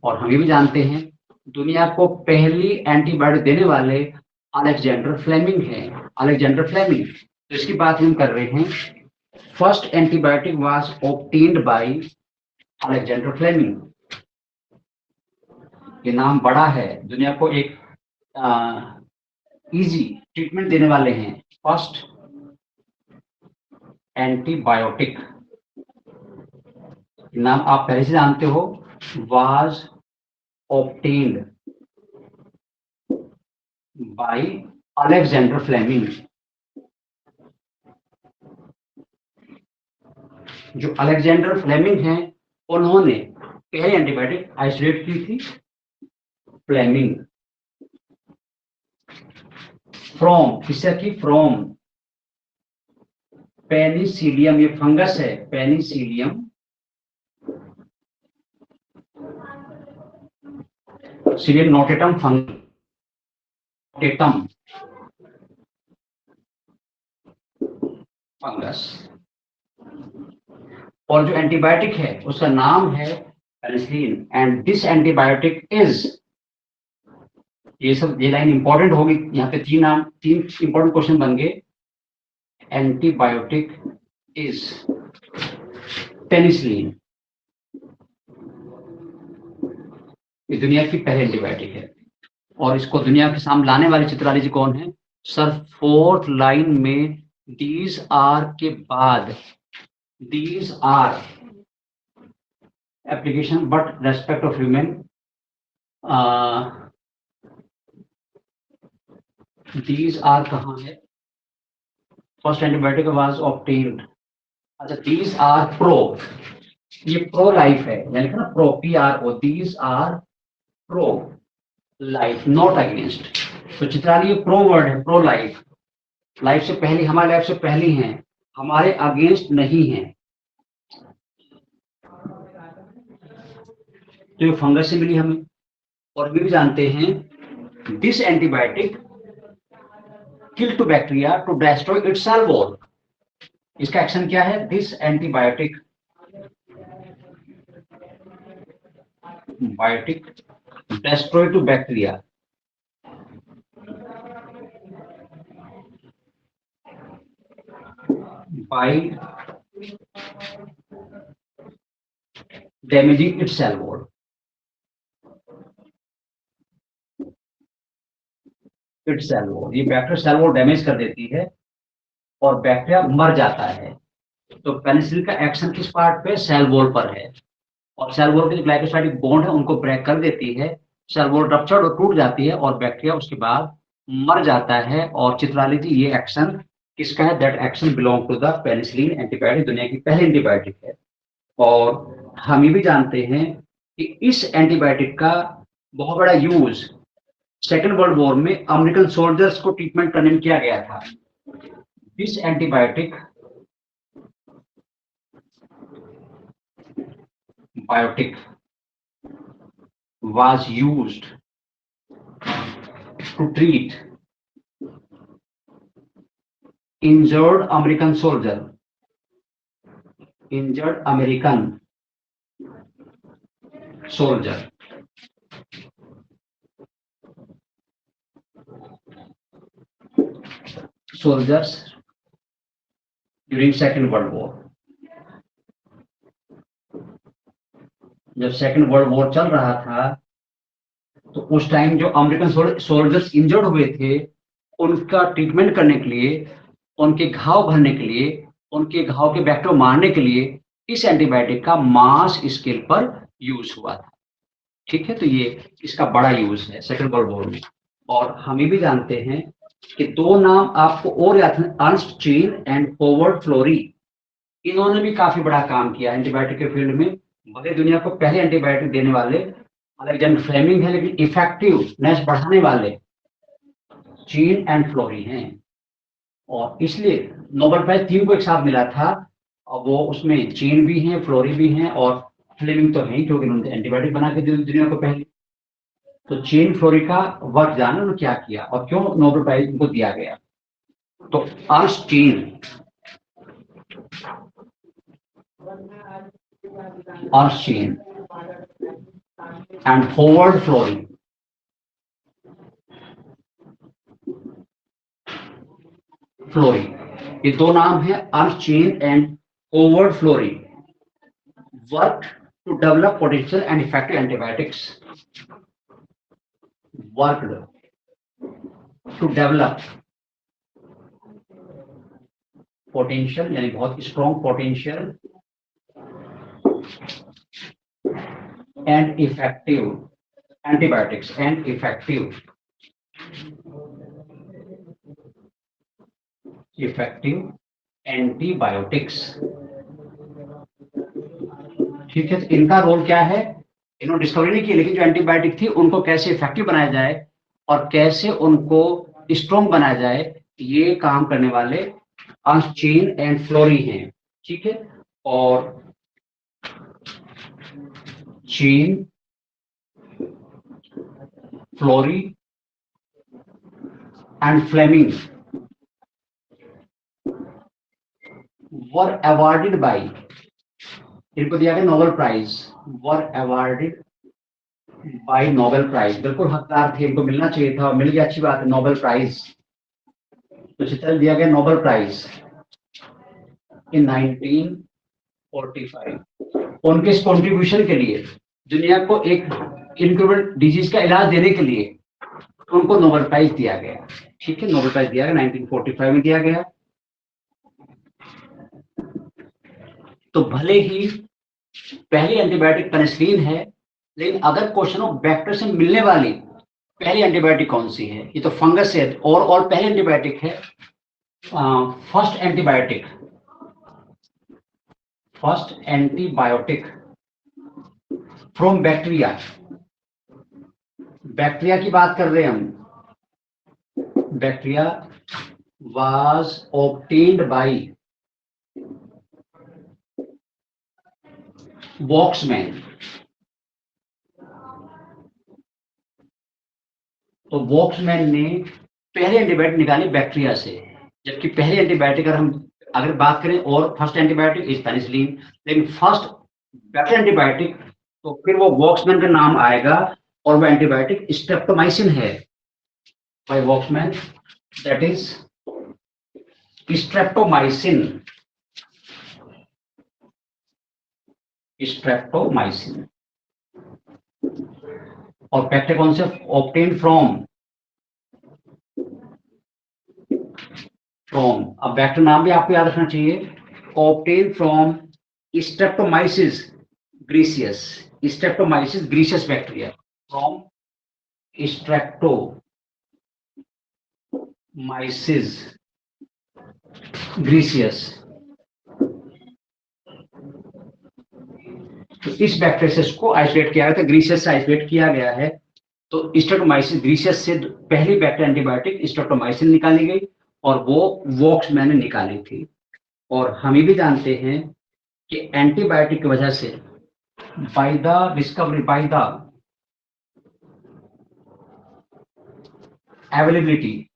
और हम ये भी जानते हैं दुनिया को पहली एंटीबायोटिक देने वाले अलेक्जेंडर फ्लेमिंग हैं, अलेक्जेंडर फ्लेमिंग। तो इसकी बात हम कर रहे हैं। First antibiotic was obtained by Alexander Fleming. ये नाम बड़ा है, दुनिया को एक इजी ट्रीटमेंट देने वाले हैं। फर्स्ट एंटीबायोटिक, नाम आप पहले से जानते हो, was obtained by Alexander Fleming. जो अलेक्जेंडर फ्लेमिंग हैं, उन्होंने पहली एंटीबायोटिक आइसोलेट की थी, फ्लेमिंग। फ्रॉम, किससे की? फ्रॉम पेनिसिलियम, ये फंगस है, पेनिसिलियम सिलियम नोटेटम फंगस। और जो एंटीबायोटिक है उसका नाम है penicillin, and this antibiotic is, ये लाइन इंपॉर्टेंट होगी, यहाँ पे तीन इंपॉर्टेंट क्वेश्चन बन गए। एंटीबायोटिक इज पेनिसिलिन, ये दुनिया की पहली एंटीबायोटिक है। और इसको दुनिया के सामने लाने वाली चित्राली जी कौन है? सर, फोर्थ लाइन में दीज आर के बाद these are application but respect of human, these are कहाँ है? First antibiotic was obtained. अच्छा, दीज आर प्रो, ये प्रो लाइफ है, यानी कि ना pro, PRO, these are pro life, not against. तो चित्राली ये प्रो वर्ड है, प्रो लाइफ, लाइफ से पहली, हमारे लाइफ से पहली हैं, हमारे अगेंस्ट नहीं है। तो ये फंगस से मिली हमें। और भी जानते हैं this antibiotic kill to bacteria to destroy its cell wall. इसका एक्शन क्या है? This antibiotic biotic destroy to bacteria by damaging its cell wall, its cell wall। ये बैक्टीरिया सेल वॉल डैमेज कर देती है और बैक्टीरिया मर जाता है। तो पेनिसिलिन का एक्शन किस पार्ट पे? सेल वॉल पर है। और सेल वॉल के जो ग्लाइकोसाइडिक बॉन्ड है उनको ब्रेक कर देती है, सेल वॉल रप्चर्ड और टूट जाती है और बैक्टीरिया उसके बाद मर जाता है। और चित्राली जी ये एक्शन किसका है? That action belong to the penicillin antibiotic, दुनिया की पहली एंटीबायोटिक है। और हम ये भी जानते हैं कि इस एंटीबायोटिक का बहुत बड़ा यूज सेकेंड वर्ल्ड वॉर में अमेरिकन सोल्जर्स को ट्रीटमेंट करने में किया गया था। This antibiotic biotic was used to treat injured American soldier, injured American soldier, soldiers during Second world War. जब सेकेंड वर्ल्ड वॉर चल रहा था तो उस टाइम जो अमेरिकन सोल्जर्स इंजर्ड हुए थे उनका ट्रीटमेंट करने के लिए, उनके घाव भरने के लिए, उनके घाव के बैक्टीरिया मारने के लिए इस एंटीबायोटिक का मास स्केल पर यूज हुआ था। ठीक है, तो ये इसका बड़ा यूज है सेकेंड वर्ल्ड वॉर में। और हम ये भी जानते हैं कि दो नाम आपको और याद हैं, Ernst Chain and Howard flori. इन्होंने भी काफी बड़ा काम किया एंटीबायोटिक के फील्ड में। भले दुनिया को पहले एंटीबायोटिक देने वाले अलेक्जेंडर फ्लेमिंग है, लेकिन इफेक्टिवनेस बढ़ाने वाले चीन एंड फ्लोरी हैं। और इसलिए नोबेल प्राइज तीन को एक साथ मिला था, और वो उसमें चीन भी हैं, फ्लोरी भी हैं और फ्लेमिंग तो है क्योंकि उन्होंने एंटीबायोटिक बना के दी दुनिया को पहले। तो चीन फ्लोरी का वर्क जाना उन्होंने क्या किया और क्यों नोबेल प्राइज उनको दिया गया। तो अर्नस्ट चीन, Ernst Chain and Howard flori, flori, ये दो नाम है, Ernst Chain and Howard Florey, work to develop potential and effective antibiotics, worked to develop potential यानी बहुत strong potential and effective antibiotics, and effective antibiotics. ठीक है, तो इनका रोल क्या है, इन्होंने डिस्कवरी नहीं की, लेकिन जो एंटीबायोटिक थी उनको कैसे इफेक्टिव बनाया जाए और कैसे उनको स्ट्रॉन्ग बनाया जाए, ये काम करने वाले अर्नस्ट चीन एंड फ्लोरी हैं। ठीक है, और Chain, Florey and Fleming were awarded by, इनको दिया गया Nobel Prize, were awarded by Nobel Prize, बिल्कुल हकदार थे, इनको मिलना चाहिए था और मिल गया, अच्छी बात है, नोबेल प्राइज। तो चित्र दिया गया नोबेल प्राइज इन 1945 उनके इस कॉन्ट्रीब्यूशन के लिए, दुनिया को एक इनक्यूरेबल डिजीज का इलाज देने के लिए उनको नोबेल प्राइज दिया गया। ठीक है, नोबेल प्राइज दिया गया 1945 में दिया गया। तो भले ही पहली एंटीबायोटिक पेनिसिलिन है, लेकिन अगर क्वेश्चन ऑफ वेक्टर से मिलने वाली पहली एंटीबायोटिक कौन सी है, ये तो फंगस है, और पहली एंटीबायोटिक है, first antibiotic, first antibiotic from bacteria, bacteria की बात कर रहे हैं हम, bacteria was obtained bye Voxman. तो वॉक्समैन ने पहले एंटीबायोटिक निकाली बैक्टीरिया से, जबकि पहले एंटीबायोटिक अगर बात करें और फर्स्ट एंटीबायोटिक इज पेनिसिलिन, लेकिन फर्स्ट बेटर एंटीबायोटिक तो फिर वो वॉक्समैन का नाम आएगा और वो एंटीबायोटिक स्ट्रेप्टोमाइसिन है by Waksman, that is streptomycin, streptomycin. और बैक्टीरिया कौन से, ऑब्टेन फ्रॉम, अब बैक्टीरिया नाम भी आपको याद रखना चाहिए, obtain from Streptomyces griseus, Streptomyces griseus bacteria, from Streptomyces griseus. तो इस बैक्टीरिया को आइसोलेट किया गया था, ग्रीसियस से आइसोलेट किया गया है। तो स्ट्रेप्टोमाइसिस ग्रीसियस से पहली बैक्टीरिया एंटीबायोटिक स्ट्रेप्टोमाइसिन निकाली गई और वो वॉक्समैन ने निकाली थी। और हम ये भी जानते हैं कि एंटीबायोटिक की वजह से by the discovery, by the availability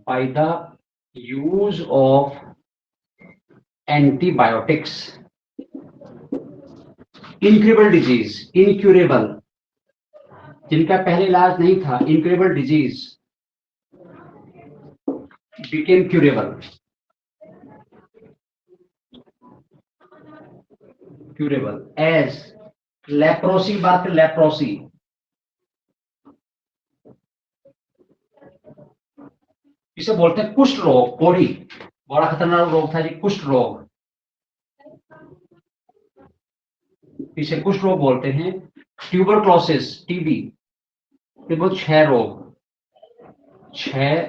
by the use of antibiotics, incurable disease, incurable, जिनका पहले इलाज नहीं था, incurable disease became curable, curable as leprosy, बात करें leprosy, इसे बोलते हैं कुष्ठ रोग, कोढ़ी, बड़ा खतरनाक रोग था जी कुष्ठ रोग, इसे कुष्ठ रोग बोलते हैं। ट्यूबरक्लोसिस, टीबी, ये बहुत क्षय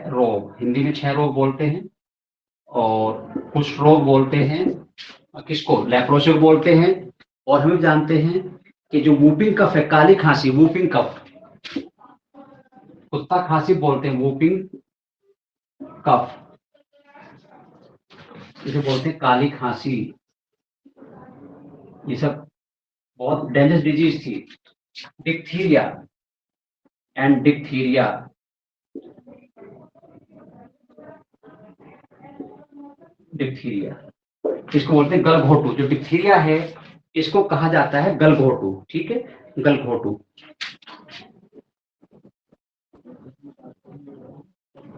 रोग, हिंदी में क्षय रोग बोलते हैं, और कुष्ठ रोग बोलते हैं किसको, लेप्रोसी को बोलते हैं। और हम जानते हैं कि जो वूपिंग कफ है, काली खांसी, वूपिंग कफ, कुत्ता खांसी बोलते हैं वूपिंग कफ, इसे बोलते हैं काली खांसी। ये सब बहुत डेंजरस डिजीज थी। डिप्थीरिया एंड डिप्थीरिया, डिप्थीरिया इसको बोलते हैं गलघोटू। जो डिप्थीरिया है इसको कहा जाता है गलघोटू, ठीक है, गलघोटू,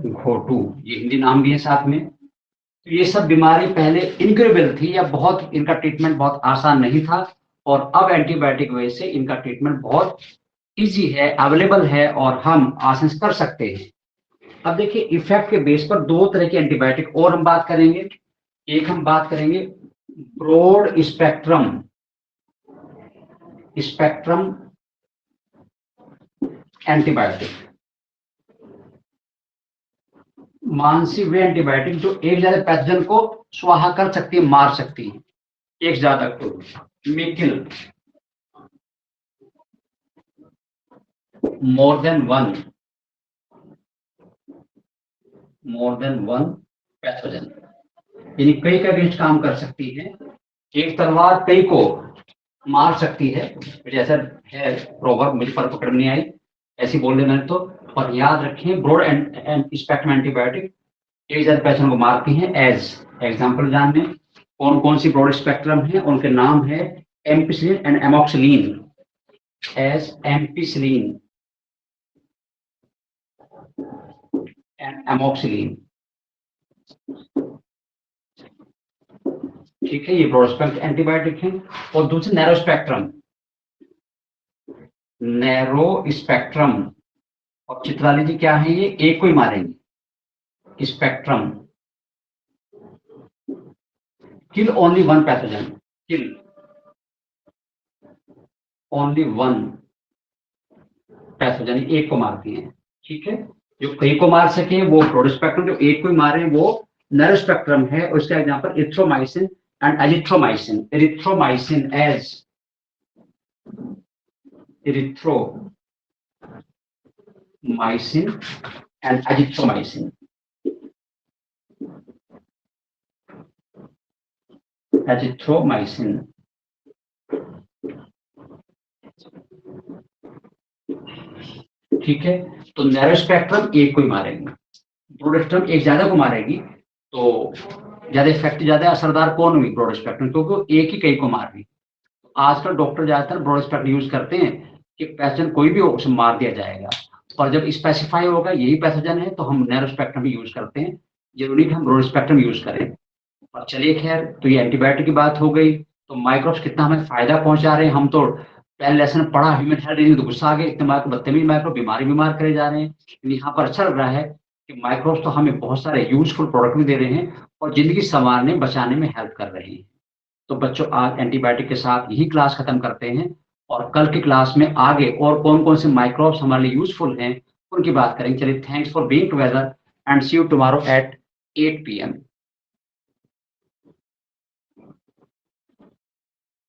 घोटू, ये हिंदी नाम भी है साथ में। तो ये सब बीमारी पहले इनक्यूरेबल थी, या बहुत इनका ट्रीटमेंट बहुत आसान नहीं था, और अब एंटीबायोटिक वजह से इनका ट्रीटमेंट बहुत इजी है, अवेलेबल है, और हम आसानी से कर सकते हैं। अब देखिए इफेक्ट के बेस पर दो तरह के एंटीबायोटिक और हम बात करेंगे। एक हम बात करेंगे ब्रॉड स्पेक्ट्रम एंटीबायोटिक, मानसी वे एंटीबायोटिक जो एक ज्यादा पैथोजन को स्वाहा कर सकती है, मार सकती है, एक ज्यादा को मिकिल, मोर देन वन पैथोजन, यानी कई का अगेंस्ट काम कर सकती है। एक तलवार कई को मार सकती है, जैसा है प्रोवर्ब, मुझे पर पकड़ नहीं आई, ऐसी बोल देना तो। और याद रखें ब्रॉड एंड स्पेक्ट्रम एंटीबायोटिक एक ज्यादा पैथोजन को मारती हैं। एज एग्जांपल जान लें कौन कौन सी ब्रॉड स्पेक्ट्रम है, उनके नाम है ampicillin and amoxicillin. As ampicillin and amoxicillin, ठीक है, ये ब्रॉड स्पेक्ट्रम एंटीबायोटिक है। और दूसरे नैरो स्पेक्ट्रम, और चित्राली जी क्या है, ये एक को ही मारेंगे, स्पेक्ट्रम, किल ओनली वन पैथोजन, किल ओनली वन पैथोजन, एक को मारती है, ठीक है। जो कई को मार सके वो ब्रॉड स्पेक्ट्रम, जो एक को ही मारे वो नैरो स्पेक्ट्रम है। उसका example erythromycin and azithromycin. Erythromycin as erythromycin and azithromycin, azithromycin, ठीक है। तो नैरो स्पेक्ट्रम एक को ही मारेगी, ब्रॉड स्पेक्ट्रम एक ज्यादा को मारेगी, तो ज्यादा इफेक्टिव, ज्यादा असरदार कौन हुई, ब्रॉड स्पेक्ट्रम, क्योंकि एक ही कई को मार रही। आजकल डॉक्टर ज्यादातर ब्रॉड स्पेक्ट्रम यूज करते हैं कि पैथोजन कोई भी हो उसे मार दिया जाएगा, और जब स्पेसिफाई होगा यही पैथोजन है तो हम नैरो स्पेक्ट्रम भी यूज करते हैं, जरूरी है हम ब्रॉड स्पेक्ट्रम यूज करें। और चलिए खैर, तो ये एंटीबायोटिक की बात हो गई। तो माइक्रोब्स कितना हमें फायदा पहुंचा रहे हैं, हम तो पहले लेसन पढ़ा ह्यूमन हेल्थ, तो गुस्सा आ गया, इतने बदतमीज माइक्रोब बीमार करे जा रहे हैं। यहाँ पर अच्छा लग रहा है कि माइक्रोब्स तो हमें बहुत सारे यूजफुल प्रोडक्ट भी दे रहे हैं और जिंदगी संवारने बचाने में हेल्प कर रहे हैं। तो बच्चों आज एंटीबायोटिक के साथ यही क्लास खत्म करते हैं, और कल की क्लास में आगे और कौन कौन से माइक्रोब्स हमारे लिए यूजफुल हैं उनकी बात करेंगे। चलिए, thanks for being together and see you tomorrow at 8 PM